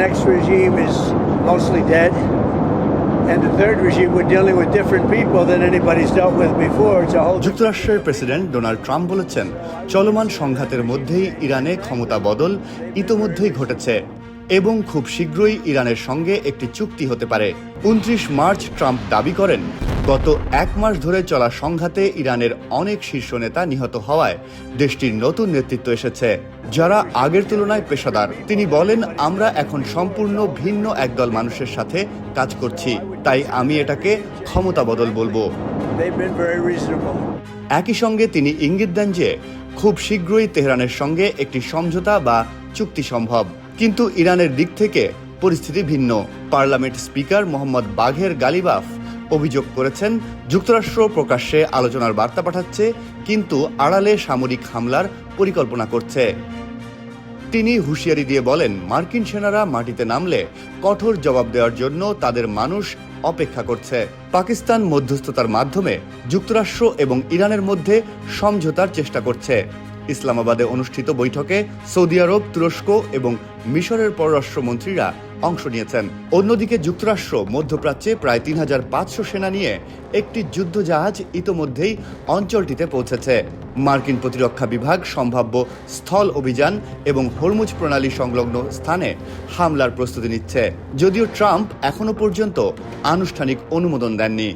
next regime is mostly dead. And the third regime, we're dealing with different people than anybody's dealt with before. It's a whole যুক্তরাষ্ট্রের president Donald Trump বলেছেন, চলমান সংঘাতের মধ্যেই ইরানে ক্ষমতা বদল ইতোমধ্যেই ঘটেছে এবং খুব শীঘ্রই ইরানের সঙ্গে একটি চুক্তি হতে পারে। 29 মার্চ ট্রাম্প দাবি করেন, গত এক মাস ধরে চলা সংঘাতে ইরানের অনেক শীর্ষ নেতা নিহত হওয়ায় দেশটির নতুন নেতৃত্ব এসেছে, যারা আগের তুলনায় পেশাদার। তিনি বলেন, আমরা এখন সম্পূর্ণ ভিন্ন একদল মানুষের সাথে কাজ করছি, তাই আমি এটাকে ক্ষমতা বদল বলবো। They've been very reasonable. একই সঙ্গে তিনি ইঙ্গিত দেন যে খুব শীঘ্রই তেহরানের সঙ্গে একটি সমঝোতা বা চুক্তি সম্ভব। কিন্তু ইরানের দিক থেকে পরিস্থিতি ভিন্ন। পার্লামেন্ট স্পিকার মোহাম্মদ বাঘের গালিবাফ অভিযোগ করেছেন, যুক্তরাষ্ট্র প্রকাশ্যে আলোচনার বার্তা পাঠাচ্ছে, কিন্তু আড়ালে সামরিক হামলার পরিকল্পনা করছে। তিনি হুঁশিয়ারি দিয়ে বলেন, মার্কিন সেনারা মাটিতে নামলে কঠোর জবাব দেওয়ার জন্য তাদের মানুষ অপেক্ষা করছে। পাকিস্তান মধ্যস্থতার মাধ্যমে যুক্তরাষ্ট্র এবং ইরানের মধ্যে সমঝোতার চেষ্টা করছে। ইসলামাবাদে অনুষ্ঠিত বৈঠকে সৌদি আরব, তুরস্ক এবং মিশরের পররাষ্ট্রমন্ত্রীরা অংশ নিয়েছেন। অন্যদিকে যুক্তরাষ্ট্র মধ্যপ্রাচ্যে প্রায় 3500 সেনা নিয়ে একটি যুদ্ধজাহাজ ইতোমধ্যেই অঞ্চলটিতে পৌঁছেছে। মার্কিন প্রতিরক্ষা বিভাগ সম্ভাব্য স্থল অভিযান এবং হরমুজ প্রণালী সংলগ্ন স্থানে হামলার প্রস্তুতি নিচ্ছে, যদিও ট্রাম্প এখনো পর্যন্ত আনুষ্ঠানিক অনুমোদন দেননি।